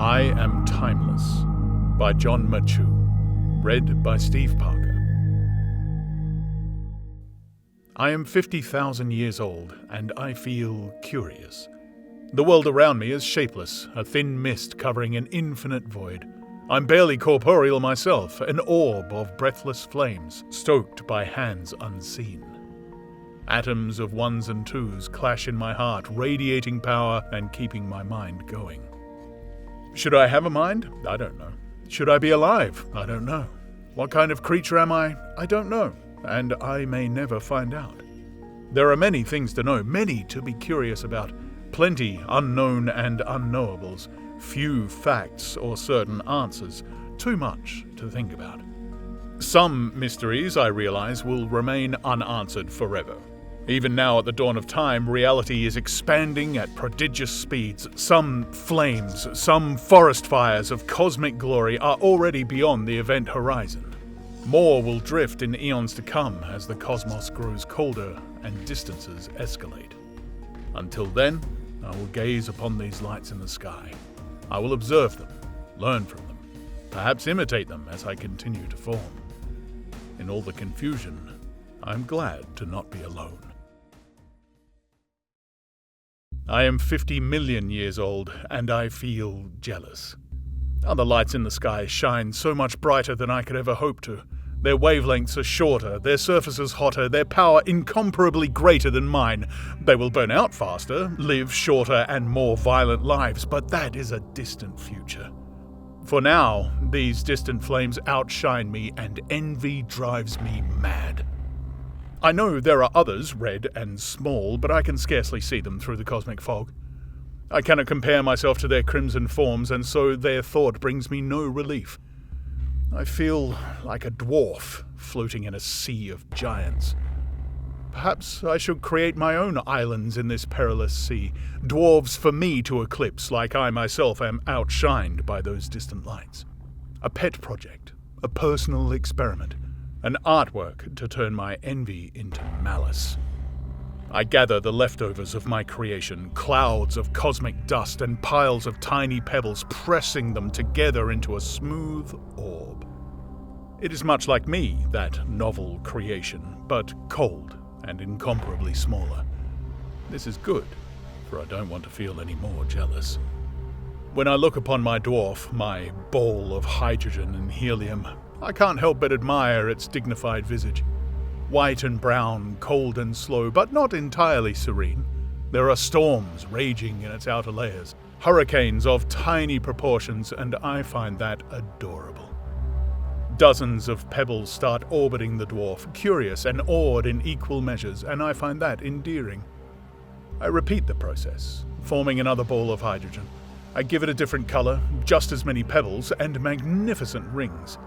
I Am Timeless by Jon Matthieu. Read by Steve Parker. I am 50,000 years old, and I feel curious. The world around me is shapeless, a thin mist covering an infinite void. I'm barely corporeal myself, an orb of breathless flames, stoked by hands unseen. Atoms of ones and twos clash in my heart, radiating power and keeping my mind going. Should I have a mind? I don't know. Should I be alive? I don't know. What kind of creature am I? I don't know, and I may never find out. There are many things to know, many to be curious about, plenty unknown and unknowables, few facts or certain answers, too much to think about. Some mysteries, I realize, will remain unanswered forever. Even now at the dawn of time, reality is expanding at prodigious speeds. Some flames, some forest fires of cosmic glory are already beyond the event horizon. More will drift in eons to come as the cosmos grows colder and distances escalate. Until then, I will gaze upon these lights in the sky. I will observe them, learn from them, perhaps imitate them as I continue to form. In all the confusion, I am glad to not be alone. I am 50 million years old, and I feel jealous. Other lights in the sky shine so much brighter than I could ever hope to. Their wavelengths are shorter, their surfaces hotter, their power incomparably greater than mine. They will burn out faster, live shorter and more violent lives, but that is a distant future. For now, these distant flames outshine me, and envy drives me mad. I know there are others, red and small, but I can scarcely see them through the cosmic fog. I cannot compare myself to their crimson forms, and so their thought brings me no relief. I feel like a dwarf floating in a sea of giants. Perhaps I should create my own islands in this perilous sea, dwarves for me to eclipse like I myself am outshined by those distant lights. A pet project, a personal experiment, an artwork to turn my envy into malice. I gather the leftovers of my creation, clouds of cosmic dust and piles of tiny pebbles, pressing them together into a smooth orb. It is much like me, that novel creation, but cold and incomparably smaller. This is good, for I don't want to feel any more jealous. When I look upon my dwarf, my ball of hydrogen and helium, I can't help but admire its dignified visage. White and brown, cold and slow, but not entirely serene. There are storms raging in its outer layers, hurricanes of tiny proportions, and I find that adorable. Dozens of pebbles start orbiting the dwarf, curious and awed in equal measures, and I find that endearing. I repeat the process, forming another ball of hydrogen. I give it a different color, just as many pebbles, and magnificent rings.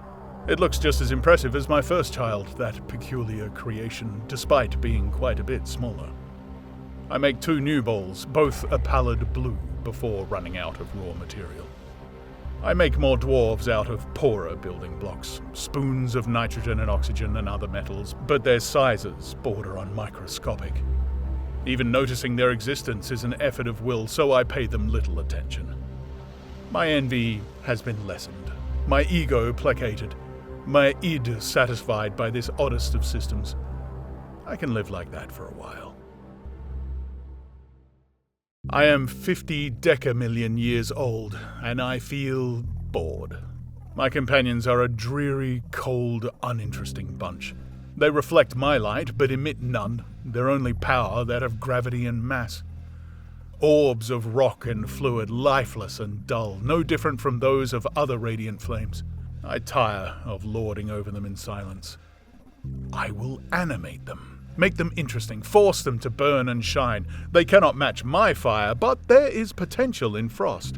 It looks just as impressive as my first child, that peculiar creation, despite being quite a bit smaller. I make 2 new balls, both a pallid blue, before running out of raw material. I make more dwarves out of poorer building blocks, spoons of nitrogen and oxygen and other metals, but their sizes border on microscopic. Even noticing their existence is an effort of will, so I pay them little attention. My envy has been lessened, my ego placated, my id satisfied by this oddest of systems. I can live like that for a while. I am 50 decamillion years old, and I feel bored. My companions are a dreary, cold, uninteresting bunch. They reflect my light, but emit none, their only power that of gravity and mass. Orbs of rock and fluid, lifeless and dull, no different from those of other radiant flames. I tire of lording over them in silence. I will animate them, make them interesting, force them to burn and shine. They cannot match my fire, but there is potential in frost.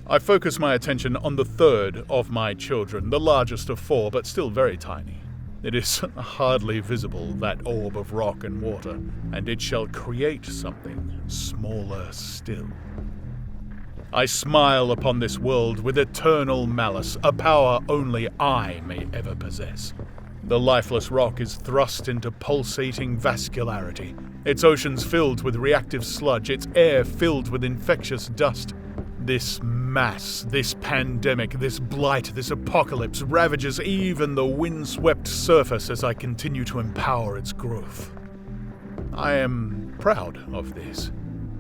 I focus my attention on the third of my children, the largest of 4, but still very tiny. It is hardly visible, that orb of rock and water, and it shall create something smaller still. I smile upon this world with eternal malice, a power only I may ever possess. The lifeless rock is thrust into pulsating vascularity, its oceans filled with reactive sludge, its air filled with infectious dust. This mass, this pandemic, this blight, this apocalypse ravages even the windswept surface as I continue to empower its growth. I am proud of this.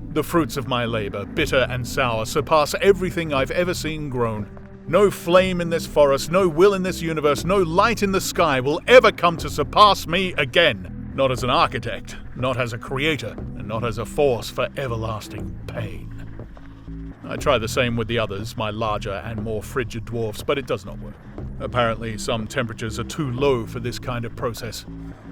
The fruits of my labor, bitter and sour, surpass everything I've ever seen grown. No flame in this forest, no will in this universe, no light in the sky will ever come to surpass me again. Not as an architect, not as a creator, and not as a force for everlasting pain. I try the same with the others, my larger and more frigid dwarfs, but it does not work. Apparently, some temperatures are too low for this kind of process.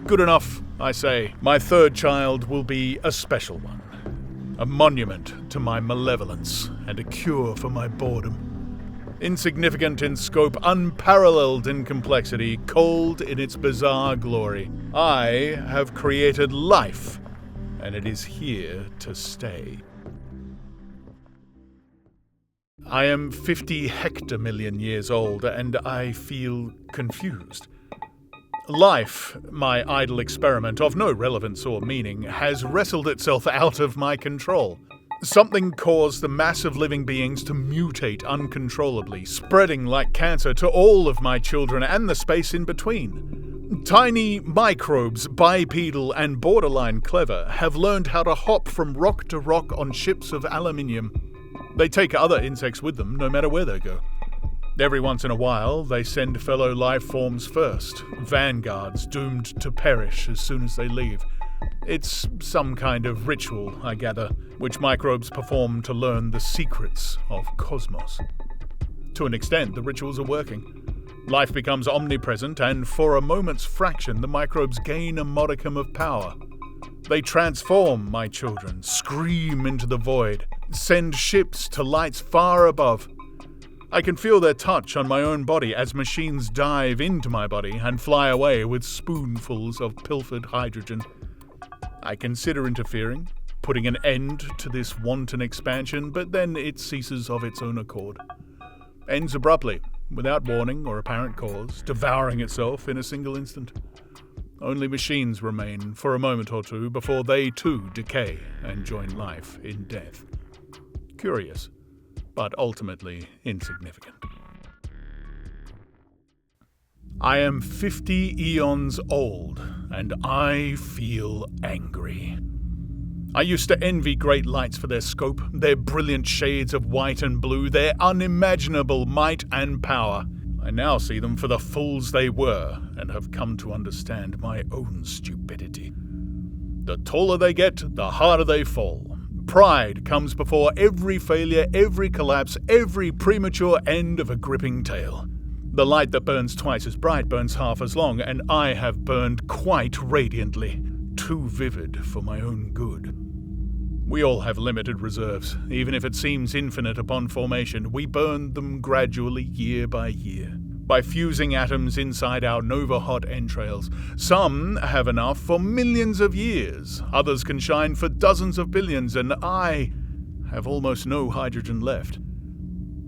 Good enough, I say. My third child will be a special one. A monument to my malevolence and a cure for my boredom. Insignificant in scope, unparalleled in complexity, cold in its bizarre glory. I have created life, and it is here to stay. I am 50 hectomillion years old, and I feel confused. Life, my idle experiment of no relevance or meaning, has wrestled itself out of my control. Something caused the mass of living beings to mutate uncontrollably, spreading like cancer to all of my children and the space in between. Tiny microbes, bipedal and borderline clever, have learned how to hop from rock to rock on ships of aluminium. They take other insects with them, no matter where they go. Every once in a while, they send fellow life forms first, vanguards doomed to perish as soon as they leave. It's some kind of ritual, I gather, which microbes perform to learn the secrets of cosmos. To an extent, the rituals are working. Life becomes omnipresent, and for a moment's fraction, the microbes gain a modicum of power. They transform my children, scream into the void, send ships to lights far above. I can feel their touch on my own body as machines dive into my body and fly away with spoonfuls of pilfered hydrogen. I consider interfering, putting an end to this wanton expansion, but then it ceases of its own accord. Ends abruptly, without warning or apparent cause, devouring itself in a single instant. Only machines remain for a moment or two before they too decay and join life in death. Curious, but ultimately insignificant. I am 50 eons old, and I feel angry. I used to envy great lights for their scope, their brilliant shades of white and blue, their unimaginable might and power. I now see them for the fools they were, and have come to understand my own stupidity. The taller they get, the harder they fall. Pride comes before every failure, every collapse, every premature end of a gripping tale. The light that burns twice as bright burns half as long, and I have burned quite radiantly, too vivid for my own good. We all have limited reserves. Even if it seems infinite upon formation, we burn them gradually year by year, by fusing atoms inside our nova-hot entrails. Some have enough for millions of years, others can shine for dozens of billions, and I have almost no hydrogen left.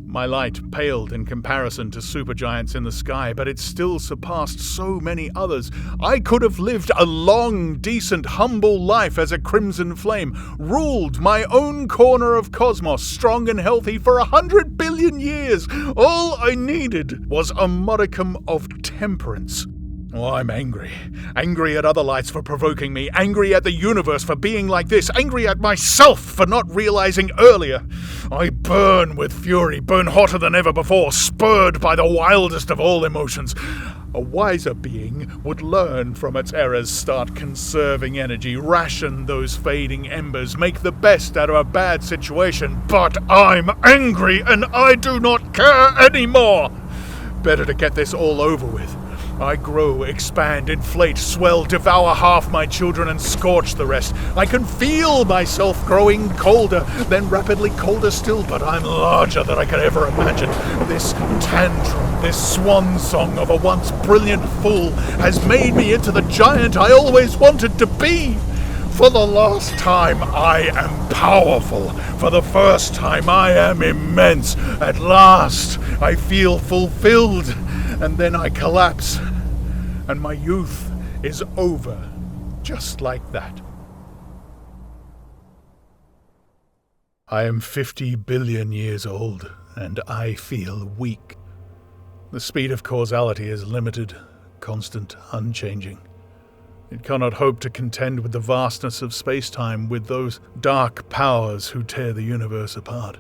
My light paled in comparison to supergiants in the sky, but it still surpassed so many others. I could have lived a long, decent, humble life as a crimson flame, ruled my own corner of cosmos, strong and healthy for 100 billion years. All I needed was a modicum of temperance. Oh, I'm angry. Angry at other lights for provoking me. Angry at the universe for being like this. Angry at myself for not realizing earlier. I burn with fury, burn hotter than ever before, spurred by the wildest of all emotions. A wiser being would learn from its errors, start conserving energy, ration those fading embers, make the best out of a bad situation. But I'm angry and I do not care anymore. Better to get this all over with. I grow, expand, inflate, swell, devour half my children and scorch the rest. I can feel myself growing colder, then rapidly colder still, but I'm larger than I could ever imagine. This tantrum, this swan song of a once brilliant fool has made me into the giant I always wanted to be. For the last time, I am powerful. For the first time, I am immense. At last, I feel fulfilled. And then I collapse. And my youth is over. Just like that. I am 50 billion years old, and I feel weak. The speed of causality is limited, constant, unchanging. It cannot hope to contend with the vastness of space-time, with those dark powers who tear the universe apart.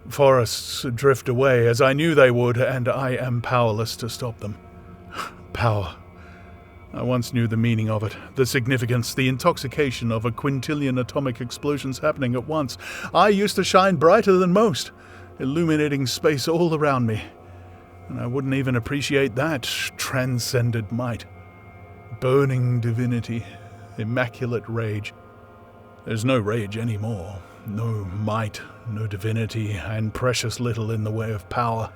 Forests drift away, as I knew they would, and I am powerless to stop them. Power. I once knew the meaning of it, the significance, the intoxication of a quintillion atomic explosions happening at once. I used to shine brighter than most, illuminating space all around me. And I wouldn't even appreciate that transcendent might. Burning divinity, immaculate rage. There's no rage anymore, no might, no divinity, and precious little in the way of power.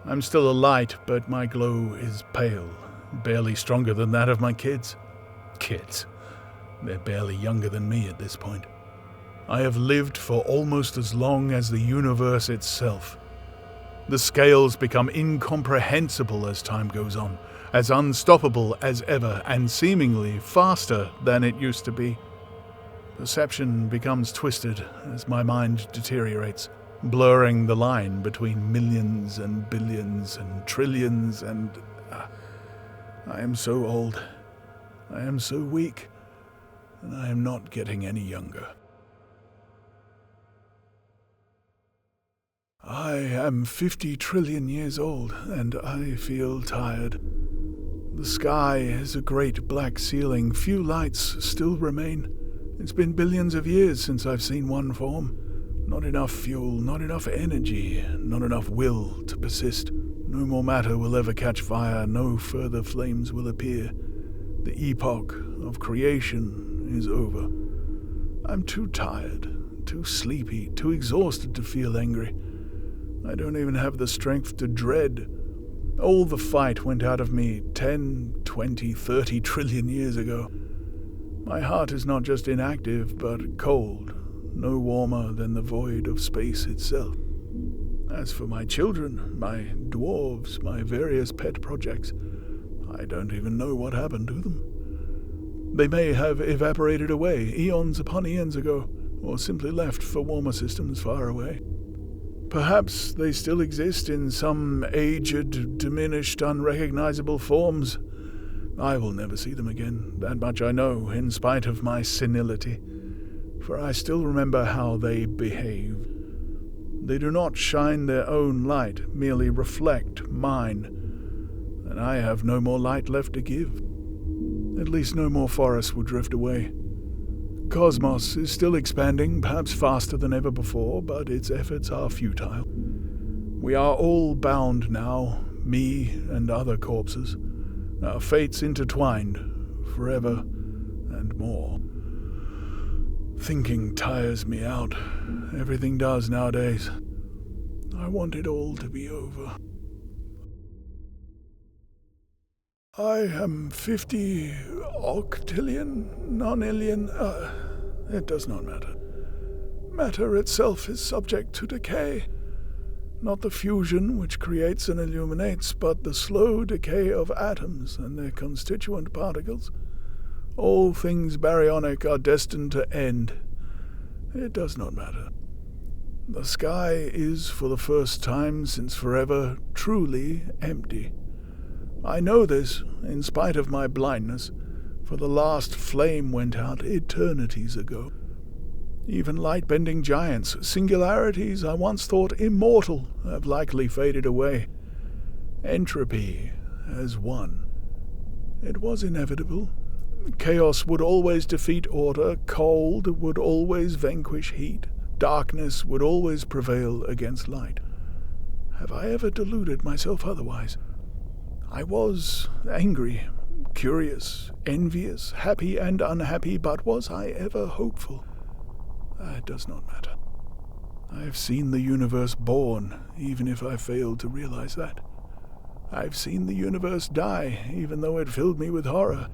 I'm still a light, but my glow is pale, barely stronger than that of my kids. Kids. They're barely younger than me at this point. I have lived for almost as long as the universe itself. The scales become incomprehensible as time goes on, as unstoppable as ever, and seemingly faster than it used to be. Perception becomes twisted as my mind deteriorates, blurring the line between millions and billions and trillions and... I am so old, I am so weak, and I am not getting any younger. I am 50 trillion years old, and I feel tired. The sky is a great black ceiling. Few lights still remain. It's been billions of years since I've seen one form. Not enough fuel, not enough energy, not enough will to persist. No more matter will ever catch fire, no further flames will appear. The epoch of creation is over. I'm too tired, too sleepy, too exhausted to feel angry. I don't even have the strength to dread. All the fight went out of me 10, 20, 30 trillion years ago. My heart is not just inactive, but cold, no warmer than the void of space itself. As for my children, my dwarves, my various pet projects, I don't even know what happened to them. They may have evaporated away eons upon eons ago, or simply left for warmer systems far away. Perhaps they still exist in some aged, diminished, unrecognizable forms. I will never see them again, that much I know, in spite of my senility, for I still remember how they behaved. They do not shine their own light, merely reflect mine, and I have no more light left to give. At least no more forests will drift away. Cosmos is still expanding, perhaps faster than ever before, but its efforts are futile. We are all bound now, me and other corpses, our fates intertwined, forever and more. Thinking tires me out. Everything does nowadays. I want it all to be over. I am 50 octillion, nonillion, it does not matter. Matter itself is subject to decay. Not the fusion which creates and illuminates, but the slow decay of atoms and their constituent particles. All things baryonic are destined to end. It does not matter. The sky is, for the first time since forever, truly empty. I know this, in spite of my blindness, for the last flame went out eternities ago. Even light-bending giants, singularities I once thought immortal, have likely faded away. Entropy has won. It was inevitable. Chaos would always defeat order, cold would always vanquish heat, darkness would always prevail against light. Have I ever deluded myself otherwise? I was angry, curious, envious, happy and unhappy, but was I ever hopeful? It does not matter. I have seen the universe born, even if I failed to realize that. I've seen the universe die, even though it filled me with horror.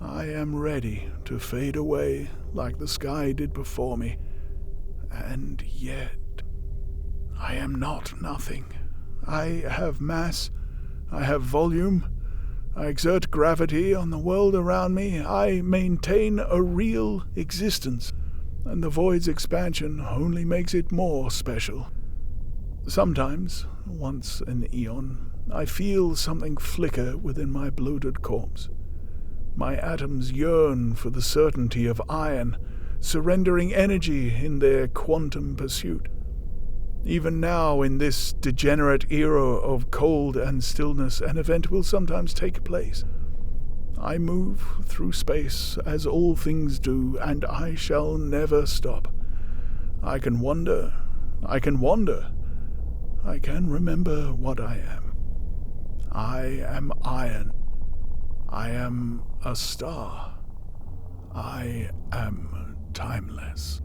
I am ready to fade away like the sky did before me. And yet, I am not nothing. I have mass, I have volume, I exert gravity on the world around me, I maintain a real existence. and the void's expansion only makes it more special. Sometimes, once an eon, I feel something flicker within my bloated corpse. My atoms yearn for the certainty of iron, surrendering energy in their quantum pursuit. Even now, in this degenerate era of cold and stillness, an event will sometimes take place. I move through space as all things do, and I shall never stop. I can wander. I can remember what I am. I am iron. I am a star. I am timeless.